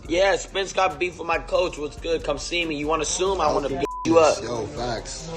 Yeah, Spence got beef with my coach. What's good? Come see me. You want to sue him? I want to beat you up. Yo, facts.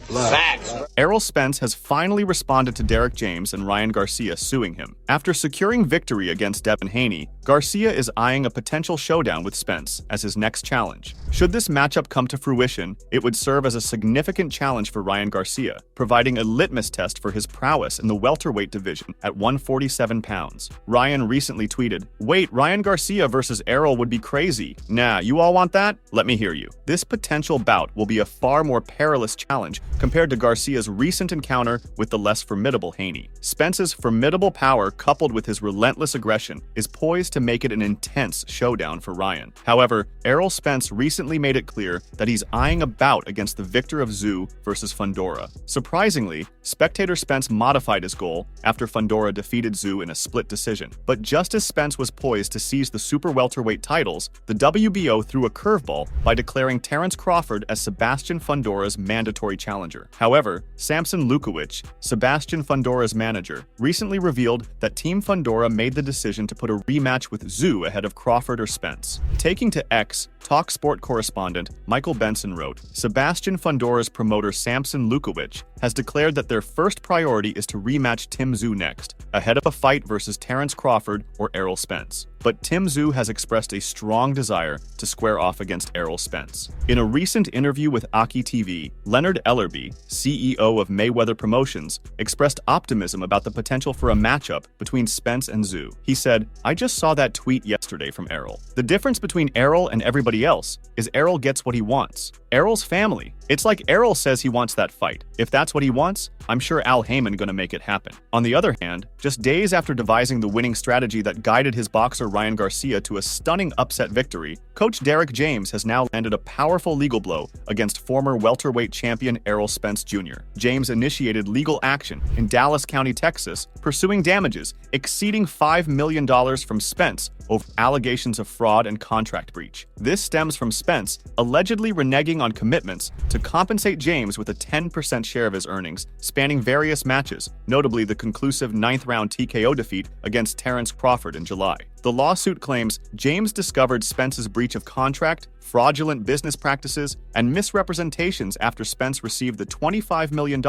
Facts. Errol Spence has finally responded to Derrick James and Ryan Garcia suing him. After securing victory against Devin Haney, Garcia is eyeing a potential showdown with Spence as his next challenge. Should this matchup come to fruition, it would serve as a significant challenge for Ryan Garcia, providing a litmus test for his prowess in the welterweight division at 147 pounds. Ryan recently tweeted, "Wait, Ryan Garcia versus Errol would be crazy. Nah, you all want that? Let me hear you." This potential bout will be a far more perilous challenge compared to Garcia's recent encounter with the less formidable Haney. Spence's formidable power, coupled with his relentless aggression, is poised to make it an intense showdown for Ryan. However, Errol Spence recently made it clear that he's eyeing a bout against the victor of Tszyu versus Fundora. Surprisingly, spectator Spence modified his goal after Fundora defeated Tszyu in a split decision. But just as Spence was poised to seize the super welterweight titles, the WBO threw a curveball by declaring Terence Crawford as Sebastian Fundora's mandatory challenger. However, Samson Lukowicz, Sebastian Fundora's manager, recently revealed that Team Fundora made the decision to put a rematch with Tszyu ahead of Crawford or Spence. Taking to X, Talk Sport correspondent Michael Benson wrote, "Sebastian Fundora's promoter Samson Lukowicz has declared that their first priority is to rematch Tim Tszyu next, ahead of a fight versus Terence Crawford or Errol Spence. But Tim Tszyu has expressed a strong desire to square off against Errol Spence." In a recent interview with Aki TV, Leonard Ellerby, CEO of Mayweather Promotions, expressed optimism about the potential for a matchup between Spence and Tszyu. He said, "I just saw that tweet yesterday from Errol. The difference between Errol and everybody else is Errol gets what he wants. Errol's family. It's like Errol says he wants that fight. If that's what he wants, I'm sure Al Heyman gonna make it happen." On the other hand, just days after devising the winning strategy that guided his boxer Ryan Garcia to a stunning upset victory, coach Derrick James has now landed a powerful legal blow against former welterweight champion Errol Spence Jr. James initiated legal action in Dallas County, Texas, pursuing damages exceeding $5 million from Spence over allegations of fraud and contract breach. This stems from Spence allegedly reneging on commitments to compensate James with a 10% share of his earnings, spanning various matches, notably the conclusive 9th-round TKO defeat against Terence Crawford in July. The lawsuit claims James discovered Spence's breach of contract, fraudulent business practices, and misrepresentations after Spence received the $25 million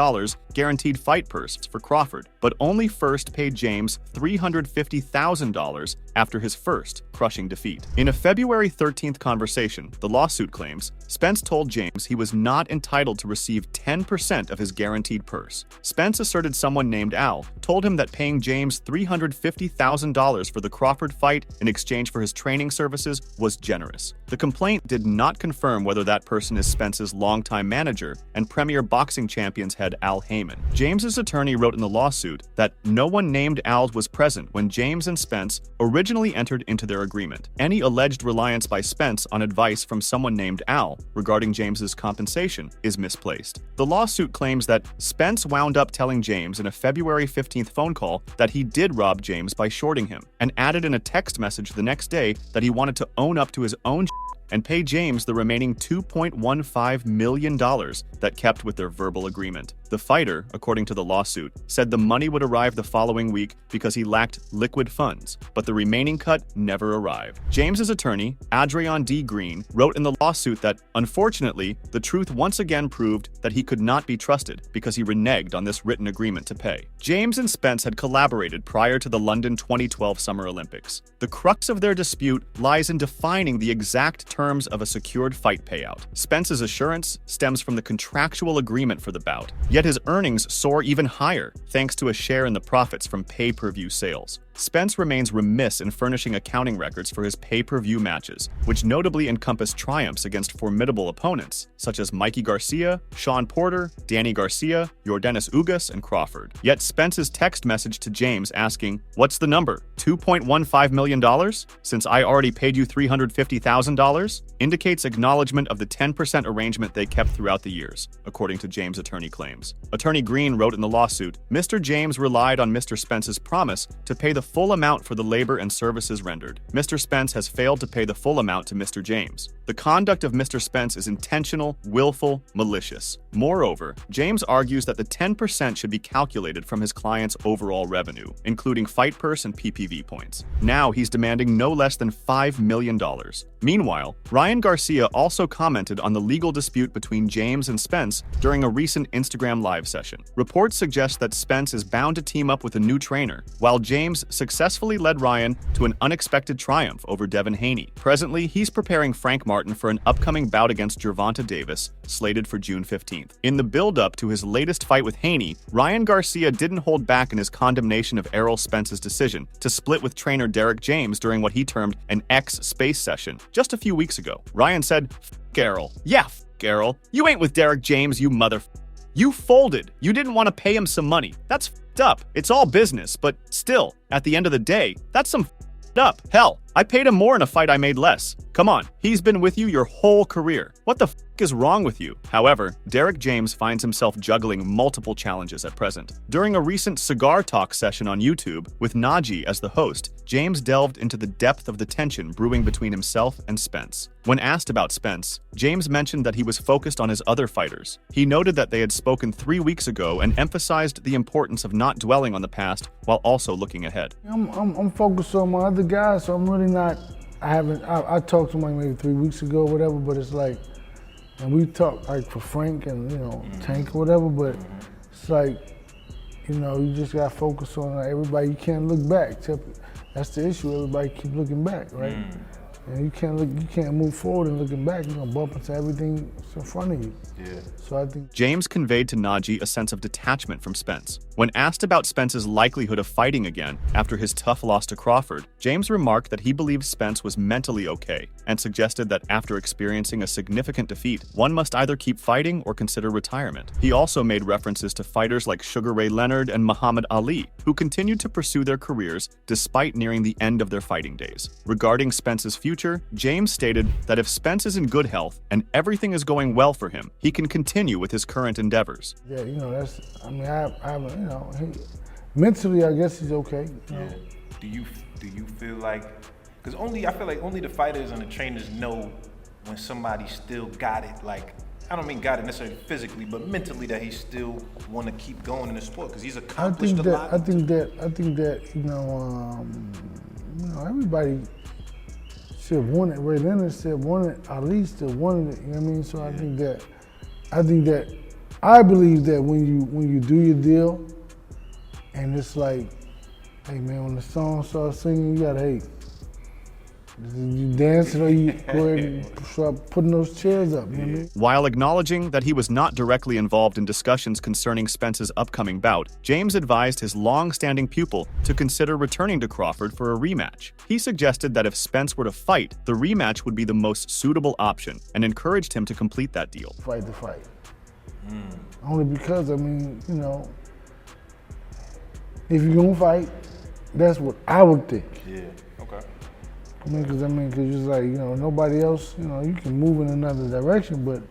guaranteed fight purse for Crawford, but only first paid James $350,000 after his first crushing defeat. In a February 13th conversation, the lawsuit claims Spence told James he was not entitled to receive 10% of his guaranteed purse. Spence asserted someone named Al told him that paying James $350,000 for the Crawford fight in exchange for his training services was generous. The complaint did not confirm whether that person is Spence's longtime manager and premier boxing champions head Al Heyman. James's attorney wrote in the lawsuit that no one named Al was present when James and Spence originally entered into their agreement. Any alleged reliance by Spence on advice from someone named Al regarding James's compensation is misplaced. The lawsuit claims that Spence wound up telling James in a February 15th phone call that he did rob James by shorting him, and added in a text message the next day that he wanted to own up to his own and pay James the remaining $2.15 million that kept with their verbal agreement. The fighter, according to the lawsuit, said the money would arrive the following week because he lacked liquid funds, but the remaining cut never arrived. James's attorney, Adrian D. Green, wrote in the lawsuit that, unfortunately, the truth once again proved that he could not be trusted because he reneged on this written agreement to pay. James and Spence had collaborated prior to the London 2012 Summer Olympics. The crux of their dispute lies in defining the exact terms of a secured fight payout. Spence's assurance stems from the contractual agreement for the bout, yet his earnings soar even higher thanks to a share in the profits from pay-per-view sales. Spence remains remiss in furnishing accounting records for his pay-per-view matches, which notably encompass triumphs against formidable opponents such as Mikey Garcia, Sean Porter, Danny Garcia, Yordenis Ugas, and Crawford. Yet Spence's text message to James asking, "What's the number? $2.15 million? Since I already paid you $350,000?" indicates acknowledgement of the 10% arrangement they kept throughout the years, according to James' attorney claims. Attorney Green wrote in the lawsuit, "Mr. James relied on Mr. Spence's promise to pay the full amount for the labor and services rendered. Mr. Spence has failed to pay the full amount to Mr. James. The conduct of Mr. Spence is intentional, willful, malicious. Moreover, James argues that the 10% should be calculated from his client's overall revenue, including fight purse and PPV points. Now he's demanding no less than $5 million. Meanwhile, Ryan Garcia also commented on the legal dispute between James and Spence during a recent Instagram live session. Reports suggest that Spence is bound to team up with a new trainer, while James successfully led Ryan to an unexpected triumph over Devin Haney. Presently, he's preparing Frank Martin for an upcoming bout against Gervonta Davis, slated for June 15th. In the build-up to his latest fight with Haney, Ryan Garcia didn't hold back in his condemnation of Errol Spence's decision to split with trainer Derrick James during what he termed an X-Space session just a few weeks ago. Ryan said, "F*** Errol. Yeah, f*** Errol. You ain't with Derrick James, you mother. You folded. You didn't want to pay him some money. That's f***ed up. It's all business, but still, at the end of the day, that's some f***ed up. Hell, I paid him more in a fight I made less. Come on, he's been with you your whole career. What the f*** is wrong with you?" However, Derrick James finds himself juggling multiple challenges at present. During a recent Cigar Talk session on YouTube, with Najee as the host, James delved into the depth of the tension brewing between himself and Spence. When asked about Spence, James mentioned that he was focused on his other fighters. He noted that they had spoken 3 weeks ago and emphasized the importance of not dwelling on the past while also looking ahead. I'm focused on my other guys, so I'm really not. I talked to him maybe 3 weeks ago or whatever, but it's like, and we talked like for Frank and Tank or whatever, but it's like, you just got to focus on everybody. You can't look back. That's the issue. Everybody keep looking back, right? And you can't move forward and looking back. You're gonna bump into everything that's in front of you. Yeah. So I think James conveyed to Najee a sense of detachment from Spence. When asked about Spence's likelihood of fighting again after his tough loss to Crawford, James remarked that he believed Spence was mentally okay and suggested that after experiencing a significant defeat, one must either keep fighting or consider retirement. He also made references to fighters like Sugar Ray Leonard and Muhammad Ali, who continued to pursue their careers despite nearing the end of their fighting days. Regarding Spence's future, James stated that if Spence is in good health and everything is going well for him, he can continue with his current endeavors. Yeah, mentally, I guess he's okay. Yeah. Do you feel like, because I feel like only the fighters and the trainers know when somebody still got it, like, I don't mean got it necessarily physically, but mentally that he still want to keep going in the sport because he's accomplished a lot. I think that everybody still wanted. Ray Leonard still wanted. Ali still wanted it. You know what I mean? So yeah. I believe that when you do your deal, and it's like, hey man, when the song starts singing, you gotta, hey, you dancing or you go ahead and start putting those chairs up, you know what I mean? While acknowledging that he was not directly involved in discussions concerning Spence's upcoming bout, James advised his long-standing pupil to consider returning to Crawford for a rematch. He suggested that if Spence were to fight, the rematch would be the most suitable option and encouraged him to complete that deal. Fight the fight. Only because, if you're gonna fight, that's what I would think. Yeah, okay. Because it's like, nobody else, you can move in another direction, but,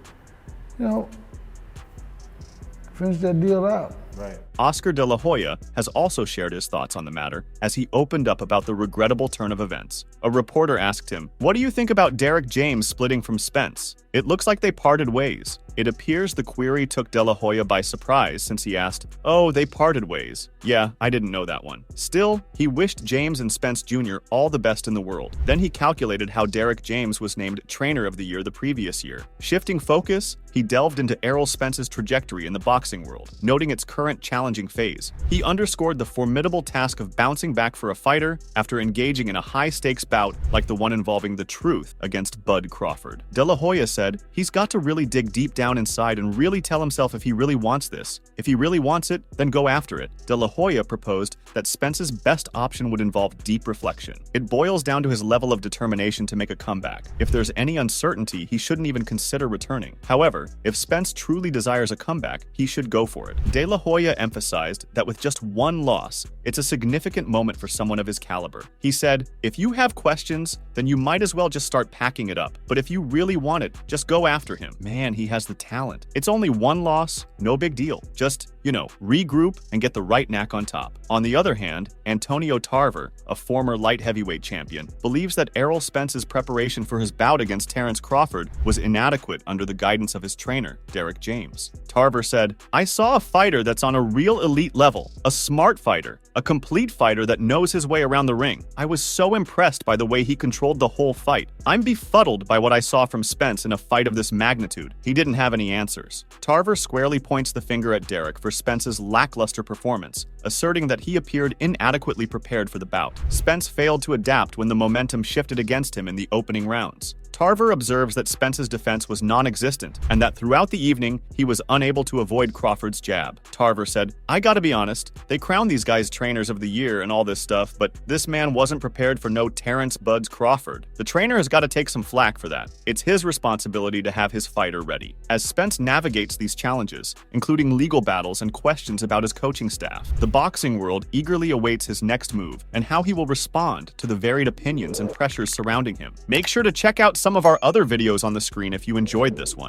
finish that deal out. Right. Oscar De La Hoya has also shared his thoughts on the matter as he opened up about the regrettable turn of events. A reporter asked him, "What do you think about Derrick James splitting from Spence? It looks like they parted ways." It appears the query took De La Hoya by surprise since he asked, "Oh, they parted ways. Yeah, I didn't know that one." Still, he wished James and Spence Jr. all the best in the world. Then he calculated how Derrick James was named Trainer of the Year the previous year. Shifting focus, he delved into Errol Spence's trajectory in the boxing world, noting its current challenging phase. He underscored the formidable task of bouncing back for a fighter after engaging in a high-stakes bout like the one involving The Truth against Bud Crawford. De La Hoya said, "He's got to really dig deep down inside and really tell himself if he really wants this. If he really wants it, then go after it." De La Hoya proposed that Spence's best option would involve deep reflection. It boils down to his level of determination to make a comeback. If there's any uncertainty, he shouldn't even consider returning. However, if Spence truly desires a comeback, he should go for it. De La Hoya Montoya emphasized that with just one loss, it's a significant moment for someone of his caliber. He said, "If you have questions, then you might as well just start packing it up. But if you really want it, just go after him. Man, he has the talent. It's only one loss, no big deal. Just, regroup and get the right knack on top." On the other hand, Antonio Tarver, a former light heavyweight champion, believes that Errol Spence's preparation for his bout against Terrence Crawford was inadequate under the guidance of his trainer, Derrick James. Tarver said, "I saw a fighter that's on a real elite level, a smart fighter, a complete fighter that knows his way around the ring. I was so impressed by the way he controlled the whole fight. I'm befuddled by what I saw from Spence in a fight of this magnitude. He didn't have any answers." Tarver squarely points the finger at Derrick for Spence's lackluster performance, asserting that he appeared inadequately prepared for the bout. Spence failed to adapt when the momentum shifted against him in the opening rounds. Tarver observes that Spence's defense was non-existent and that throughout the evening, he was unable to avoid Crawford's jab. Tarver said, "I gotta be honest, they crown these guys trainers of the year and all this stuff, but this man wasn't prepared for no Terrence Buds Crawford. The trainer has got to take some flack for that. It's his responsibility to have his fighter ready." As Spence navigates these challenges, including legal battles and questions about his coaching staff, the boxing world eagerly awaits his next move and how he will respond to the varied opinions and pressures surrounding him. Make sure to check out some of our other videos on the screen if you enjoyed this one.